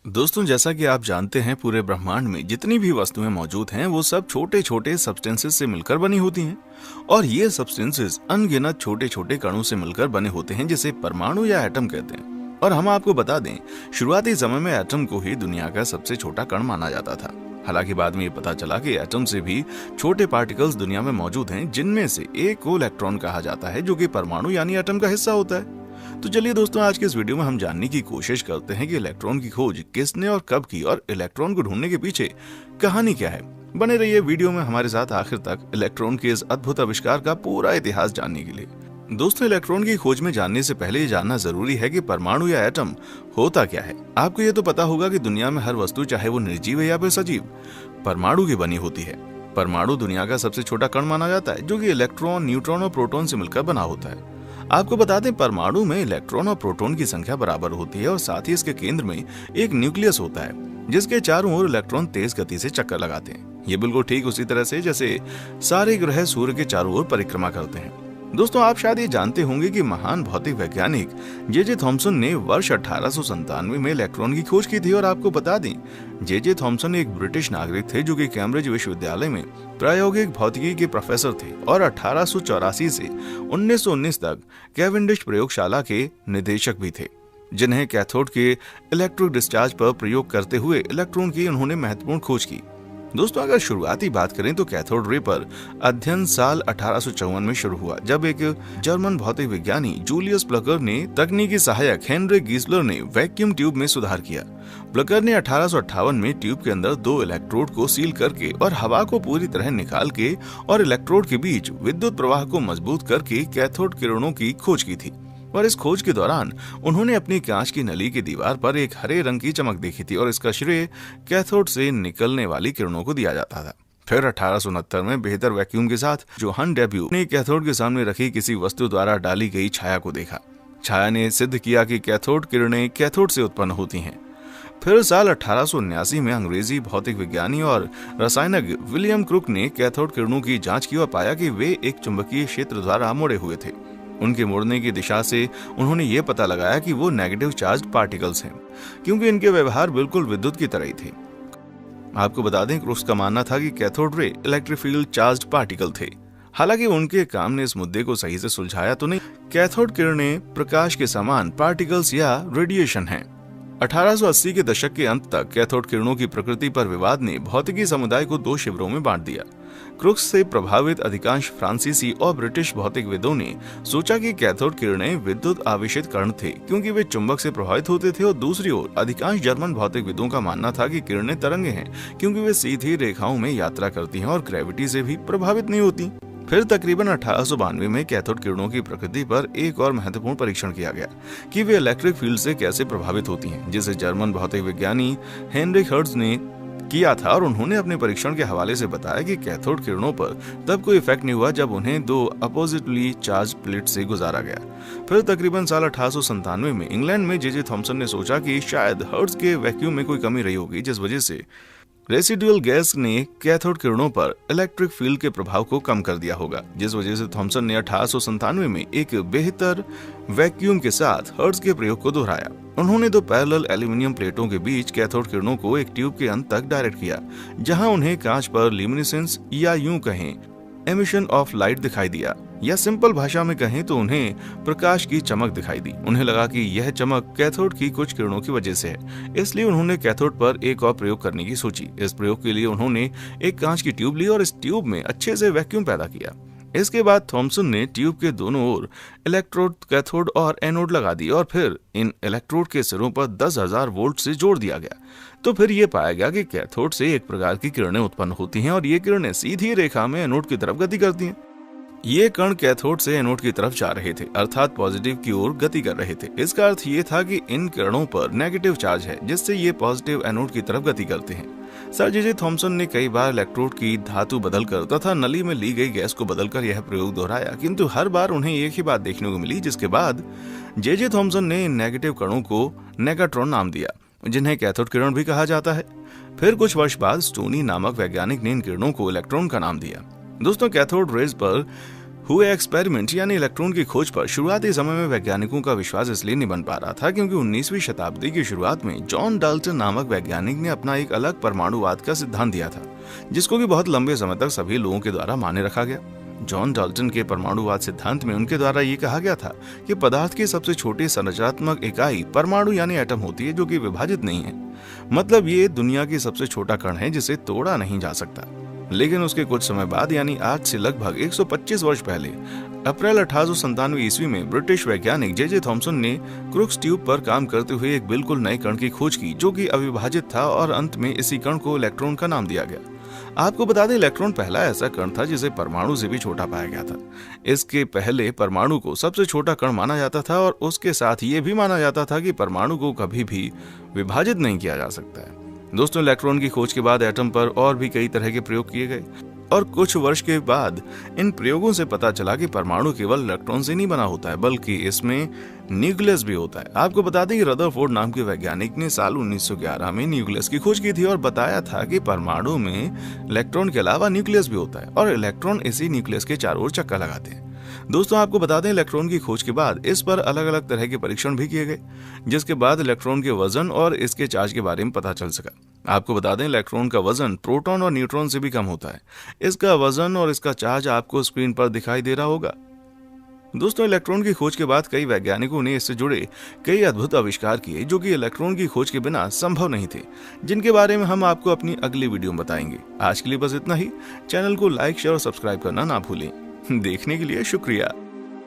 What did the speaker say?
दोस्तों, जैसा कि आप जानते हैं, पूरे ब्रह्मांड में जितनी भी वस्तुएं मौजूद हैं वो सब छोटे छोटे सब्सटेंसेस से मिलकर बनी होती हैं। और ये सब्सटेंसेस अनगिनत छोटे छोटे कणों से मिलकर बने होते हैं, जिसे परमाणु या एटम कहते हैं। और हम आपको बता दें, शुरुआती समय में एटम को ही दुनिया का सबसे छोटा कण माना जाता था। हालांकि बाद में ये पता चला कि एटम से भी छोटे पार्टिकल्स दुनिया में मौजूद हैं, जिनमें से एक को इलेक्ट्रॉन कहा जाता है, जो कि परमाणु यानी एटम का हिस्सा होता है। तो चलिए दोस्तों, आज के इस वीडियो में हम जानने की कोशिश करते हैं कि इलेक्ट्रॉन की खोज किसने और कब की, और इलेक्ट्रॉन को ढूंढने के पीछे कहानी क्या है। बने रहिए वीडियो में हमारे साथ आखिर तक, इलेक्ट्रॉन के इस अद्भुत आविष्कार का पूरा इतिहास जानने के लिए। दोस्तों, इलेक्ट्रॉन की खोज में जानने से पहले ये जानना जरूरी है कि परमाणु या एटम होता क्या है। आपको ये तो पता होगा कि दुनिया में हर वस्तु, चाहे वो निर्जीव है या फिर सजीव, परमाणु की बनी होती है। परमाणु दुनिया का सबसे छोटा कण माना जाता है, जो कि इलेक्ट्रॉन, न्यूट्रॉन और प्रोटॉन से मिलकर बना होता है। आपको बता दें, परमाणु में इलेक्ट्रॉन और प्रोटॉन की संख्या बराबर होती है और साथ ही इसके केंद्र में एक न्यूक्लियस होता है, जिसके चारों ओर इलेक्ट्रॉन तेज गति से चक्कर लगाते हैं। ये बिल्कुल ठीक उसी तरह से जैसे सारे ग्रह सूर्य के चारों ओर परिक्रमा करते हैं। दोस्तों, आप शायद ये जानते होंगे कि महान भौतिक वैज्ञानिक जे थॉमसन ने वर्ष 1897 में इलेक्ट्रॉन की खोज की थी। और आपको बता दें, जे थॉमसन एक ब्रिटिश नागरिक थे, जो कि कैम्ब्रिज विश्वविद्यालय में प्रायोगिक भौतिकी के प्रोफेसर थे और 1884 से 1919 तक कैवेंडिश प्रयोगशाला के निदेशक भी थे, जिन्हें कैथोड के इलेक्ट्रिक डिस्चार्ज पर प्रयोग करते हुए इलेक्ट्रॉन की उन्होंने महत्वपूर्ण खोज की। दोस्तों, अगर शुरुआती बात करें तो कैथोड रे पर अध्ययन साल 1854 में शुरू हुआ, जब एक जर्मन भौतिक विज्ञानी जूलियस प्लकर ने तकनीकी सहायक हेनरिक गीसलर ने वैक्यूम ट्यूब में सुधार किया। प्लकर ने 1858 में ट्यूब के अंदर 2 इलेक्ट्रोड को सील करके और हवा को पूरी तरह निकाल के और इलेक्ट्रोड के बीच विद्युत प्रवाह को मजबूत करके कैथोड किरणों की खोज की थी। और इस खोज के दौरान उन्होंने अपनी कांच की नली की दीवार पर एक हरे रंग की चमक देखी थी, और इसका श्रेय कैथोड से निकलने वाली किरणों को दिया जाता था। फिर 1869 में बेहतर वैक्यूम के साथ जोहान डेब्यू ने कैथोड के सामने रखी किसी वस्तु द्वारा डाली गई छाया को देखा। छाया ने सिद्ध किया कि कैथोड किरणें कैथोड से उत्पन्न होती हैं। फिर साल 1879 में अंग्रेजी भौतिक विज्ञानी और रसायनज्ञ विलियम क्रुक ने कैथोड किरणों की जांच की और पाया कि वे एक चुंबकीय क्षेत्र द्वारा मुड़े हुए थे। उनके मुड़ने की दिशा से उन्होंने ये पता लगाया कि वो नेगेटिव चार्ज पार्टिकल्स हैं, क्योंकि इनके व्यवहार बिल्कुल विद्युत की तरह ही थे। आपको बता दें, क्रुक्स का मानना था कि cathode ray electric field charge particle थे। हालांकि उनके काम ने इस मुद्दे को सही से सुलझाया तो नहीं। कैथोड किरणें प्रकाश के समान पार्टिकल्स या रेडिएशन हैं। 1880 के दशक के अंत तक कैथोड किरणों की प्रकृति पर विवाद ने भौतिकी समुदाय को 2 शिविरों में बांट दिया। क्रुक्स से प्रभावित अधिकांश फ्रांसीसी और ब्रिटिश भौतिकविदों ने सोचा कि कैथोड किरणें विद्युत आवेशित कण थे, क्योंकि वे चुंबक से प्रभावित होते थे। और दूसरी ओर अधिकांश जर्मन भौतिकविदों का मानना था कि किरणें तरंगे हैं, क्योंकि वे सीधी रेखाओं में यात्रा करती हैं और ग्रेविटी से भी प्रभावित नहीं होती। फिर तकरीबन 1892 में कैथोड किरणों की प्रकृति पर एक और महत्वपूर्ण परीक्षण किया गया कि वे इलेक्ट्रिक फील्ड से कैसे प्रभावित होती हैं, जिसे जर्मन भौतिक विज्ञानी हेनरिक हर्ट्ज ने किया था। और उन्होंने अपने परीक्षण के हवाले से बताया कि कैथोड किरणों पर तब कोई इफेक्ट नहीं हुआ जब उन्हें 2 अपोजिटली चार्ज प्लेट से गुजारा गया। फिर तकरीबन साल 1897 में इंग्लैंड में जे थॉमसन ने सोचा कि शायद हर्ट्ज के वैक्यूम में कोई कमी रही होगी, जिस वजह से रेसिडुअल गैस ने कैथोड किरणों पर इलेक्ट्रिक फील्ड के प्रभाव को कम कर दिया होगा, जिस वजह से थॉमसन ने 1897 में एक बेहतर वैक्यूम के साथ हर्ट्ज के प्रयोग को दोहराया। उन्होंने 2 पैरेलल एल्यूमिनियम प्लेटों के बीच कैथोड किरणों को एक ट्यूब के अंत तक डायरेक्ट किया, जहां उन्हें कांच पर ल्यूमिनेसेंस या यूं कहें एमिशन ऑफ लाइट दिखाई दिया, या सिंपल भाषा में कहें तो उन्हें प्रकाश की चमक दिखाई दी। उन्हें लगा कि यह चमक कैथोड की कुछ किरणों की वजह से है, इसलिए उन्होंने कैथोड पर एक और प्रयोग करने की सोची। इस प्रयोग के लिए उन्होंने एक कांच की ट्यूब ली और इस ट्यूब में अच्छे से वैक्यूम पैदा किया। इसके बाद थॉमसन ने ट्यूब के दोनों ओर इलेक्ट्रोड, कैथोड और एनोड लगा दी और फिर इन इलेक्ट्रोड के सिरों पर 10,000 वोल्ट से जोड़ दिया गया। तो फिर यह पाया गया कि कैथोड से एक प्रकार की किरणें उत्पन्न होती हैं और ये किरणें सीधी रेखा में एनोड की तरफ गति करती हैं। ये कण कैथोड से एनोड की तरफ जा रहे थे, अर्थात पॉजिटिव की ओर गति कर रहे थे। इसका अर्थ ये था कि इन किरणों पर नेगेटिव चार्ज है, जिससे ये पॉजिटिव एनोड की तरफ गति करते हैं। सर जे थॉमसन ने कई बार इलेक्ट्रोड की धातु बदलकर तथा नली में ली गई गैस को बदलकर यह प्रयोग दोहराया, किंतु हर बार उन्हें एक ही बात देखने को मिली, जिसके बाद जे थॉमसन ने इन नेगेटिव कणों को नेगाट्रॉन नाम दिया, जिन्हें कैथोड किरण भी कहा जाता है। फिर कुछ वर्ष बाद स्टोनी नामक वैज्ञानिक ने इन किरणों को इलेक्ट्रॉन का नाम दिया। दोस्तों, कैथोड रेज पर हुए एक्सपेरिमेंट यानी इलेक्ट्रॉन की खोज पर शुरुआती समय में वैज्ञानिकों का विश्वास इसलिए नहीं बन पा रहा था क्योंकि 19वीं शताब्दी की शुरुआत में जॉन डाल्टन नामक वैज्ञानिक ने अपना एक अलग परमाणुवाद का सिद्धांत दिया था, जिसको कि बहुत लंबे समय तक सभी लोगों के द्वारा माने रखा गया। जॉन डाल्टन के परमाणुवाद सिद्धांत में उनके द्वारा ये कहा गया था कि पदार्थ की सबसे छोटी संरचनात्मक इकाई परमाणु यानी एटम होती है, जो कि विभाजित नहीं है। मतलब ये दुनिया की सबसे छोटा कण है जिसे तोड़ा नहीं जा सकता। लेकिन उसके कुछ समय बाद यानी आज से लगभग 125 वर्ष पहले अप्रैल 1897 ईस्वी में ब्रिटिश वैज्ञानिक जे थॉमसन ने क्रुक्स ट्यूब पर काम करते हुए एक बिल्कुल नए कण की खोज की, जो कि अविभाजित था और अंत में इसी कण को इलेक्ट्रॉन का नाम दिया गया। आपको बता दें, इलेक्ट्रॉन पहला ऐसा कण था जिसे परमाणु से भी छोटा पाया गया था। इसके पहले परमाणु को सबसे छोटा कण माना जाता था और उसके साथ ये भी माना जाता था कि परमाणु को कभी भी विभाजित नहीं किया जा सकता है। दोस्तों, इलेक्ट्रॉन की खोज के बाद एटम पर और भी कई तरह के प्रयोग किए गए और कुछ वर्ष के बाद इन प्रयोगों से पता चला कि परमाणु केवल इलेक्ट्रॉन से नहीं बना होता है, बल्कि इसमें न्यूक्लियस भी होता है। आपको बता दें कि रदरफोर्ड नाम के वैज्ञानिक ने साल 1911 में न्यूक्लियस की खोज की थी और बताया था कि परमाणु में इलेक्ट्रॉन के अलावा न्यूक्लियस भी होता है और इलेक्ट्रॉन इसी न्यूक्लियस के चारों ओर चक्कर लगाते हैं। दोस्तों, आपको बता दें, इलेक्ट्रॉन की खोज के बाद इस पर अलग अलग तरह के परीक्षण भी किए गए, जिसके बाद इलेक्ट्रॉन के वजन और इसके चार्ज के बारे में पता चल सका। आपको बता दें, इलेक्ट्रॉन का वजन प्रोटॉन और न्यूट्रॉन से भी कम होता है। इसका वजन और इसका चार्ज आपको स्क्रीन पर दिखाई दे रहा होगा। दोस्तों, इलेक्ट्रॉन की खोज के बाद कई वैज्ञानिकों ने इससे जुड़े कई अद्भुत आविष्कार किए, जो कि इलेक्ट्रॉन की खोज के बिना संभव नहीं थे, जिनके बारे में हम आपको अपनी अगली वीडियो में बताएंगे। आज के लिए बस इतना ही। चैनल को लाइक, शेयर और सब्सक्राइब करना ना भूलें। देखने के लिए शुक्रिया।